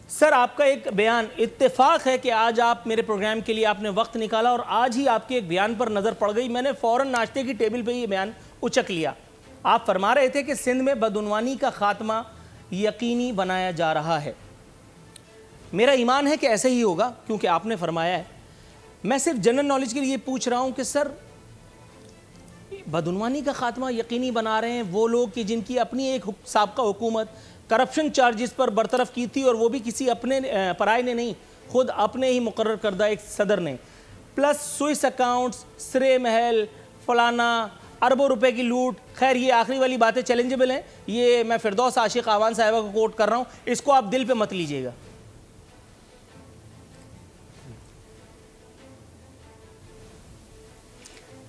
سر آپ کا ایک بیان، اتفاق ہے کہ آج آپ میرے پروگرام کے لیے آپ نے وقت نکالا اور آج ہی آپ کے ایک بیان پر نظر پڑ گئی، میں نے فوراً ناشتے کی ٹیبل پہ یہ بیان اچک لیا۔ آپ فرما رہے تھے کہ سندھ میں بدعنوانی کا خاتمہ یقینی بنایا جا رہا ہے۔ میرا ایمان ہے کہ ایسا ہی ہوگا کیونکہ آپ نے فرمایا ہے۔ میں صرف جنرل نالج کے لیے پوچھ رہا ہوں کہ سر بدعنوانی کا خاتمہ یقینی بنا رہے ہیں وہ لوگ کہ جن کی اپنی ایک سابقہ حکومت کرپشن چارجز پر برطرف کی تھی، اور وہ بھی کسی اپنے پرائے نے نہیں، خود اپنے ہی مقرر کردہ ایک صدر نے، پلس سوئس اکاؤنٹس، سرے محل، فلانا، اربوں روپے کی لوٹ۔ خیر یہ آخری والی باتیں چیلنجبل ہیں، یہ میں فردوس عاشق آوان صاحبہ کو کوٹ کر رہا ہوں، اس کو آپ دل پہ مت لیجئے گا۔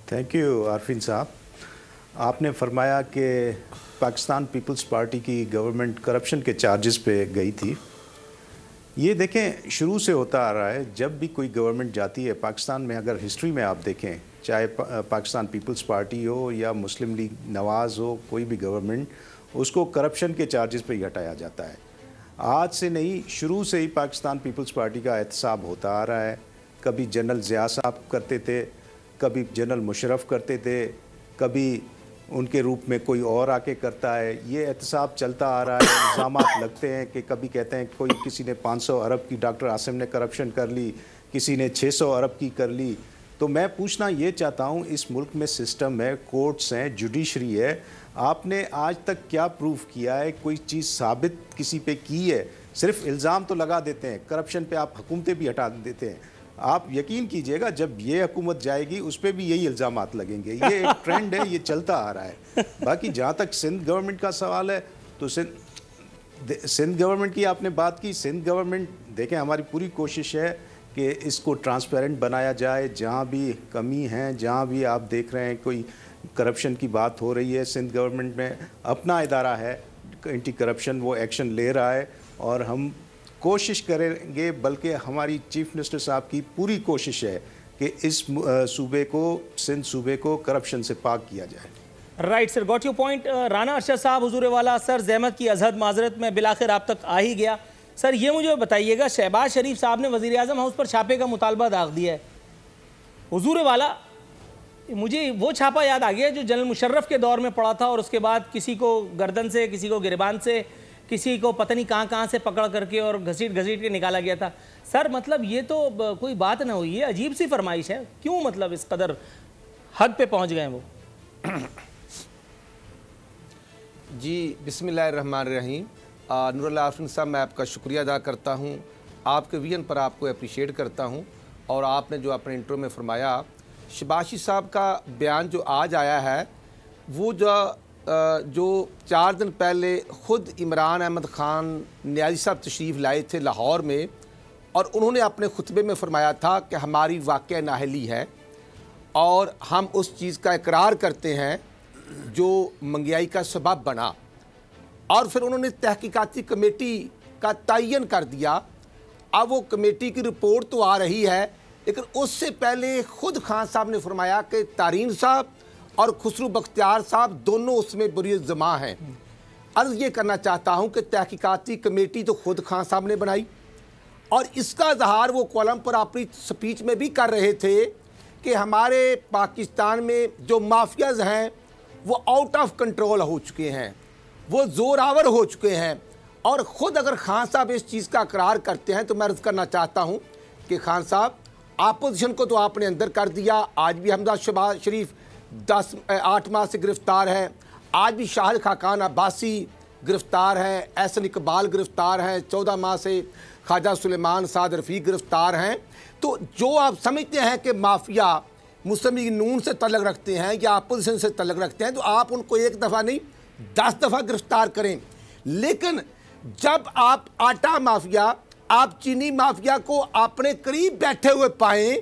تھینک یو عارفین صاحب۔ آپ نے فرمایا کہ پاکستان پیپلز پارٹی کی گورنمنٹ کرپشن کے چارجز پہ گئی تھی۔ یہ دیکھیں شروع سے ہوتا آ رہا ہے، جب بھی کوئی گورنمنٹ جاتی ہے پاکستان میں، اگر ہسٹری میں آپ دیکھیں، چاہے پاکستان پیپلز پارٹی ہو یا مسلم لیگ نواز ہو، کوئی بھی گورنمنٹ، اس کو کرپشن کے چارجز پہ ہی ہٹایا جاتا ہے۔ آج سے نہیں، شروع سے ہی پاکستان پیپلز پارٹی کا احتساب ہوتا آ رہا ہے۔ کبھی جنرل ضیاء صاحب کرتے تھے، کبھی جنرل مشرف کرتے تھے، کبھی ان کے روپ میں کوئی اور آ کے کرتا ہے۔ یہ احتساب چلتا آ رہا ہے، الزامات لگتے ہیں کہ کبھی کہتے ہیں کسی نے 500 ارب کی ڈاکٹر عاصم نے کرپشن کر لی، کسی نے 600 ارب کی کر لی۔ تو میں پوچھنا یہ چاہتا ہوں، اس ملک میں سسٹم ہے، کورٹس ہیں، جوڈیشری ہے، آپ نے آج تک کیا پروف کیا ہے؟ کوئی چیز ثابت کسی پہ کی ہے؟ صرف الزام تو لگا دیتے ہیں، کرپشن پہ آپ حکومتیں بھی ہٹا دیتے ہیں۔ آپ یقین کیجئے گا جب یہ حکومت جائے گی اس پہ بھی یہی الزامات لگیں گے۔ یہ ایک ٹرینڈ ہے، یہ چلتا آ رہا ہے۔ باقی جہاں تک سندھ گورنمنٹ کا سوال ہے تو سندھ گورنمنٹ کی آپ نے بات کی۔ سندھ گورنمنٹ دیکھیں، ہماری پوری کوشش ہے کہ اس کو ٹرانسپیرنٹ بنایا جائے۔ جہاں بھی کمی ہیں، جہاں بھی آپ دیکھ رہے ہیں کوئی کرپشن کی بات ہو رہی ہے، سندھ گورنمنٹ میں اپنا ادارہ ہے اینٹی کرپشن، وہ ایکشن لے رہا ہے، اور ہم کوشش کریں گے، بلکہ ہماری چیف منسٹر صاحب کی پوری کوشش ہے کہ اس صوبے کو، سندھ صوبے کو کرپشن سے پاک کیا جائے۔ Right sir, got you point. Rana Arshad صاحب حضور والا، سر زحمت کی ازہد معذرت میں بالآخر آپ تک آ ہی گیا۔ سر یہ مجھے بتائیے گا، شہباز شریف صاحب نے وزیر اعظم ہاؤس پر چھاپے کا مطالبہ داغ دیا ہے۔ حضور والا، مجھے وہ چھاپا یاد آ گیا جو جنرل مشرف کے دور میں پڑا تھا، اور اس کے بعد کسی کو گردن سے، کسی کو گریبان سے، کسی کو پتہ نہیں کہاں سے پکڑ کر کے اور گھسیٹ کے نکالا گیا تھا۔ سر مطلب یہ تو کوئی بات نہ ہوئی، یہ عجیب سی فرمائش ہے، کیوں مطلب اس قدر حد پہ پہنچ گئے ہیں وہ؟ جی بسم اللہ الرحمن الرحیم۔ نور اللہ عارفین صاحب، میں آپ کا شکریہ ادا کرتا ہوں، آپ کے ویژن پر آپ کو اپریشیٹ کرتا ہوں، اور آپ نے جو اپنے انٹرو میں فرمایا، شہباز صاحب کا بیان جو آج آیا ہے، وہ جو 4 دن پہلے خود عمران احمد خان نیازی صاحب تشریف لائے تھے لاہور میں، اور انہوں نے اپنے خطبے میں فرمایا تھا کہ ہماری واقعہ نااہلی ہے اور ہم اس چیز کا اقرار کرتے ہیں جو مہنگائی کا سبب بنا، اور پھر انہوں نے تحقیقاتی کمیٹی کا تعین کر دیا۔ اب وہ کمیٹی کی رپورٹ تو آ رہی ہے، لیکن اس سے پہلے خود خان صاحب نے فرمایا کہ تارین صاحب اور خسرو بختیار صاحب دونوں اس میں بری زماں ہیں۔ عرض یہ کرنا چاہتا ہوں کہ تحقیقاتی کمیٹی تو خود خان صاحب نے بنائی، اور اس کا اظہار وہ کالم پر اپنی سپیچ میں بھی کر رہے تھے کہ ہمارے پاکستان میں جو مافیاز ہیں وہ آؤٹ آف کنٹرول ہو چکے ہیں، وہ زور آور ہو چکے ہیں، اور خود اگر خان صاحب اس چیز کا اقرار کرتے ہیں تو میں عرض کرنا چاہتا ہوں کہ خان صاحب، اپوزیشن کو تو آپ نے اندر کر دیا، آج بھی حمزہ شہباز شریف 8 ماہ سے گرفتار ہے، آج بھی شاہد خاقان عباسی گرفتار ہیں، احسن اقبال گرفتار ہیں، 14 ماہ سے خواجہ سلیمان سعد رفیق گرفتار ہیں۔ تو جو آپ سمجھتے ہیں کہ مافیا مسلم لیگ نون سے تعلق رکھتے ہیں یا اپوزیشن سے تعلق رکھتے ہیں، تو آپ ان کو 1 دفعہ نہیں 10 دفعہ گرفتار کریں، لیکن جب آپ آٹا مافیا، آپ چینی مافیا کو اپنے قریب بیٹھے ہوئے پائیں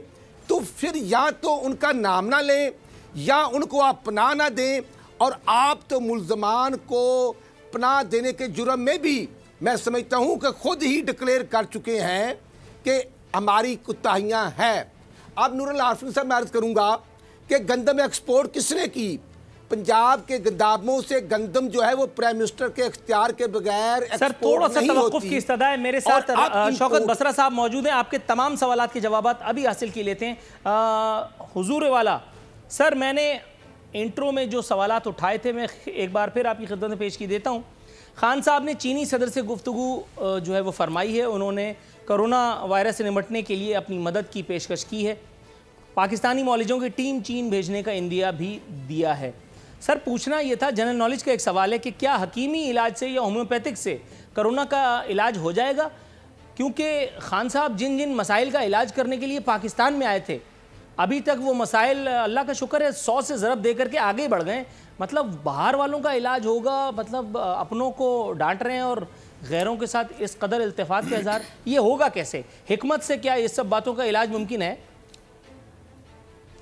تو پھر یا تو ان کا نام نہ لیں یا ان کو آپ پناہ نہ دیں، اور آپ تو ملزمان کو پناہ دینے کے جرم میں بھی میں سمجھتا ہوں کہ خود ہی ڈکلیئر کر چکے ہیں کہ ہماری کوتاہیاں ہیں۔ اب نور اللہ عارفین صاحب، میں عرض کروں گا کہ گندم ایکسپورٹ کس نے کی؟ पंजाब के गोदामों से गंदम जो है वो प्राइम मिनिस्टर के इख्तियार के बगैर सर थोड़ा सा तवक्कुफ की इस्तदा है। मेरे साथ शौकत बसरा साहब मौजूद हैं, आपके तमाम सवालात के जवाबात अभी हासिल की लेते हैं। हुजूर वाला सर, मैंने इंट्रो में जो सवालात उठाए थे मैं एक बार फिर आपकी खिदमत में पेश की देता हूँ। खान साहब ने चीनी सदर से गुफ्तगू जो है वो फरमाई है, उन्होंने कोरोना वायरस से निपटने के लिए अपनी मदद की पेशकश की है। पाकिस्तानी मौलिजों की टीम चीन भेजने का इंदिया भी दिया है। सर पूछना ये था, जनरल नॉलेज का एक सवाल है कि क्या हकीमी इलाज से या होम्योपैथिक से कोरोना का इलाज हो जाएगा? क्योंकि खान साहब जिन जिन मसाइल का इलाज करने के लिए पाकिस्तान में आए थे, अभी तक वो मसाइल अल्लाह का शुक्र है 100 से ज़रब दे करके आगे बढ़ गए। मतलब बाहर वालों का इलाज होगा, मतलब अपनों को डांट रहे हैं और गैरों के साथ इस कदर इल्तिफात का इज़हार, ये होगा कैसे? हिकमत से क्या इस सब बातों का इलाज मुमकिन है?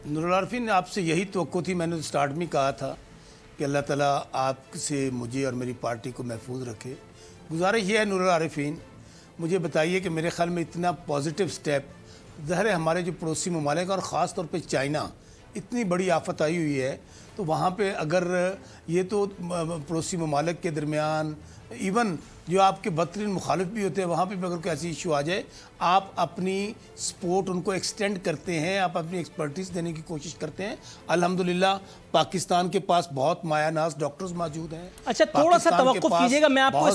नूरुल आरिफीन, आपसे यही तवक्को थी, मैंने स्टार्ट में कहा था कि अल्लाह ताला आपसे मुझे और मेरी पार्टी को महफूज रखे। गुजारिश ये है नूरुल आरिफीन, मुझे बताइए कि मेरे ख्याल में इतना पॉजिटिव स्टेप, ज़ाहिर है हमारे जो पड़ोसी ममालिक और ख़ास तौर पे चाइना, इतनी बड़ी आफत आई हुई है, तो वहाँ पे अगर ये तो पड़ोसी ममालिक के दरमियान इवन जो आपके बदतरीन मुखालिफ भी होते हैं, वहाँ पे भी अगर कोई ऐसी इशू आ जाए, आप अपनी सपोर्ट उनको एक्सटेंड करते हैं, आप अपनी एक्सपर्टीज़ देने की कोशिश करते हैं। अल्हम्दुलिल्लाह पाकिस्तान के पास बहुत मायानाज डॉक्टर्स मौजूद हैं। अच्छा, थोड़ा सा तवक्कुफ कीजिएगा, मैं आपको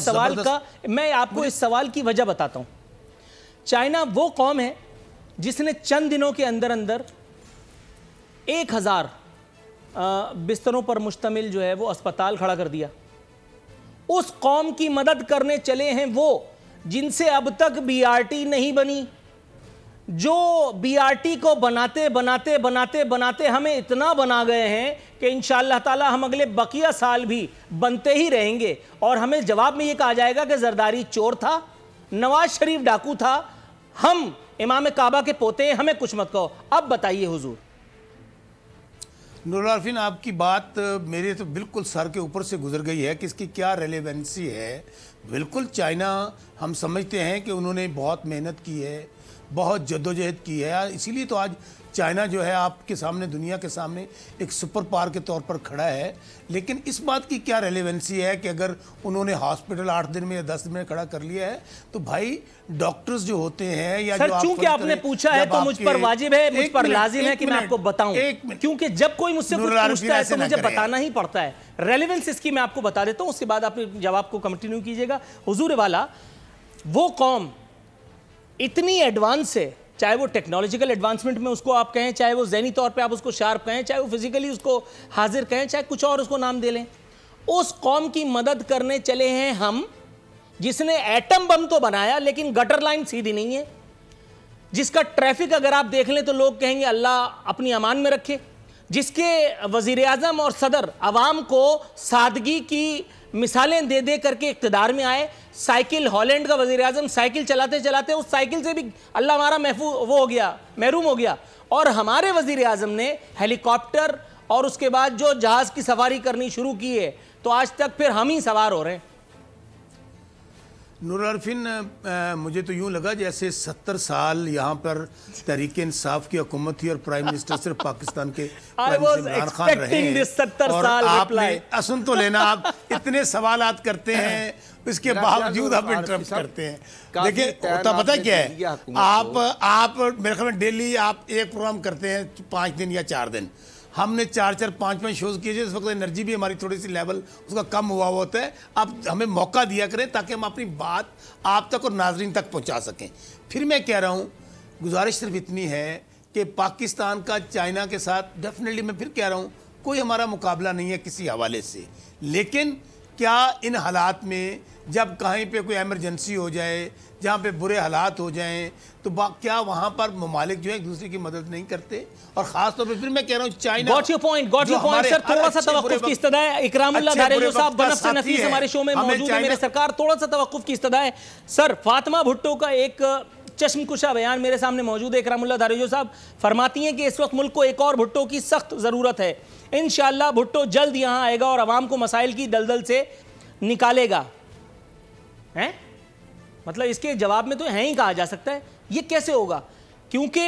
इस सवाल की वजह बताता हूँ। चाइना वो कौम है जिसने चंद दिनों के अंदर अंदर 1000 बिस्तरों पर मुश्तमिल जो है वो अस्पताल खड़ा कर दिया। उस कौम की मदद करने चले हैं वो जिनसे अब तक बीआरटी नहीं बनी, जो बीआरटी को बनाते बनाते बनाते बनाते हमें इतना बना गए हैं कि इंशाअल्लाह ताला हम अगले बकिया साल भी बनते ही रहेंगे। और हमें जवाब में ये कहा जाएगा कि जरदारी चोर था, नवाज शरीफ डाकू था, हम इमाम काबा के पोते हैं, हमें कुछ मत कहो। अब बताइए हुजूर। नूरुल आरिफीन, आपकी बात मेरे तो बिल्कुल सर के ऊपर से गुजर गई है कि इसकी क्या रेलेवेंसी है। बिल्कुल चाइना, हम समझते हैं कि उन्होंने बहुत मेहनत की है, बहुत जद्दोजहद की है, इसीलिए तो आज चाइना जो है आपके सामने, दुनिया के सामने एक सुपर पावर के तौर पर खड़ा है। लेकिन इस बात की क्या रेलेवेंसी है कि अगर उन्होंने हॉस्पिटल 8 दिन में या 10 दिन में खड़ा कर लिया है, तो भाई डॉक्टर्स जो होते हैं या सर, जो चूंकि आपने पूछा है तो मुझ पर वाजिब है, मुझ पर लाजिम है कि मैं आपको बताऊं, क्योंकि जब कोई मुझसे कुछ पूछता है तो मुझे बताना ही पड़ता है। रेलेवेंस इसकी मैं आपको बता देता हूं, उसके बाद आप जवाब को कंटिन्यू कीजिएगा। हुजूर वाला, वो कौम इतनी एडवांस है, चाहे वो टेक्नोलॉजिकल एडवांसमेंट में उसको आप कहें, चाहे वो ज़हनी तौर पे आप उसको शार्प कहें, चाहे वो फिजिकली उसको हाजिर कहें, चाहे कुछ और उसको नाम दे लें, उस कौम की मदद करने चले हैं हम जिसने एटम बम तो बनाया लेकिन गटर लाइन सीधी नहीं है, जिसका ट्रैफिक अगर आप देख लें तो लोग कहेंगे अल्लाह अपनी अमान में रखे, जिसके वज़ीर आज़म और सदर अवाम को सादगी की मिसालें दे दे करके इक़्तिदार में आए। साइकिल, हॉलैंड का वज़ीर आज़म साइकिल चलाते चलाते उस साइकिल से भी अल्लाह हमारा महरूम हो गया। और हमारे वज़ीर आज़म ने हेलीकॉप्टर और उसके बाद जो जहाज़ की सवारी करनी शुरू की है, तो आज तक फिर हम ही सवार हो रहे हैं। नूरुल आरिफीन, मुझे तो यूँ लगा जैसे 70 साल यहाँ पर तहरीक इंसाफ की हुकूमत थी और प्राइम मिनिस्टर सिर्फ पाकिस्तान के इमरान खान रहे हैं। और आपने सुन तो लेना, आप इतने सवालात करते हैं, इसके बावजूद आप इंटरप्ट करते हैं। देखिए होता पता क्या है, आप मेरे ख्याल में डेली आप एक प्रोग्राम करते हैं 5 दिन या 4 दिन, हमने 4-4, 5-5 शोज़ किए। इस वक्त एनर्जी भी हमारी थोड़ी सी लेवल उसका कम हुआ होता है। आप हमें मौका दिया करें ताकि हम अपनी बात आप तक और नाजरीन तक पहुंचा सकें। फिर मैं कह रहा हूं, गुजारिश सिर्फ इतनी है कि पाकिस्तान का चाइना के साथ डेफिनेटली, मैं फिर कह रहा हूं, कोई हमारा मुकाबला नहीं है किसी हवाले से। लेकिन क्या इन हालात में जब कहीं पे कोई एमरजेंसी हो जाए, जहाँ पे बुरे हालात हो जाएं, तो क्या वहाँ पर ममालिक जो है एक दूसरे की मदद नहीं करते? और ख़ास तौर पे फिर मैं कह रहा हूँ China. Got your point sir, थोड़ा सा तवक्कुफ की इस्तदा है। इकरामुल्लाह धारेजो साहब बनफ़ से नफीस हमारे शो में मौजूद है। मेरे सरकार, थोड़ा सा तवक्कुफ की इस्तदा है। सर, फातिमा भुट्टो का एक चश्मकुशा बयान मेरे सामने मौजूद है। इकरामुल्लाह धारेजो साहब फरमाती हैं कि इस वक्त मुल्क को एक और भुट्टो की सख्त ज़रूरत है। इंशाअल्लाह भुट्टो जल्द यहाँ आएगा और आवाम को मसाइल की दलदल से निकालेगा। मतलब इसके जवाब में तो हैं ही कहा जा सकता है। ये कैसे होगा? क्योंकि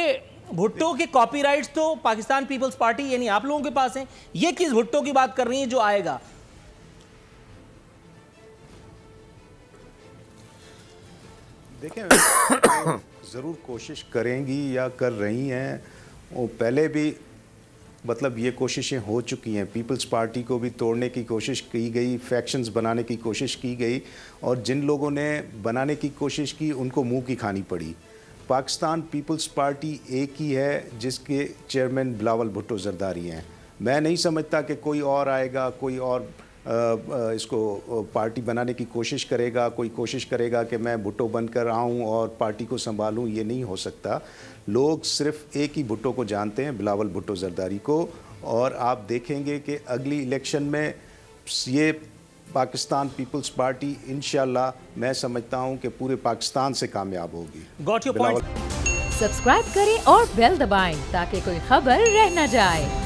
भुट्टो के कॉपीराइट्स तो पाकिस्तान पीपल्स पार्टी यानी आप लोगों के पास हैं, ये किस भुट्टो की बात कर रही है जो आएगा? देखें, ज़रूर कोशिश करेंगी या कर रही हैं। वो पहले भी मतलब ये कोशिशें हो चुकी हैं। पीपल्स पार्टी को भी तोड़ने की कोशिश की गई, फैक्शंस बनाने की कोशिश की गई, और जिन लोगों ने बनाने की कोशिश की उनको मुंह की खानी पड़ी। पाकिस्तान पीपल्स पार्टी एक ही है जिसके चेयरमैन बिलावल भुट्टो जरदारी हैं। मैं नहीं समझता कि कोई और आएगा, कोई और इसको पार्टी बनाने की कोशिश करेगा, कोई कोशिश करेगा कि मैं भुट्टो बनकर आऊं और पार्टी को संभालूं। ये नहीं हो सकता। लोग सिर्फ एक ही भुट्टो को जानते हैं, बिलावल भुट्टो जरदारी को, और आप देखेंगे कि अगली इलेक्शन में ये पाकिस्तान पीपल्स पार्टी इंशाल्लाह मैं समझता हूं कि पूरे पाकिस्तान से कामयाब होगी। Got your point. सब्सक्राइब करें और बेल दबाएं ताकि कोई खबर रह न जाए।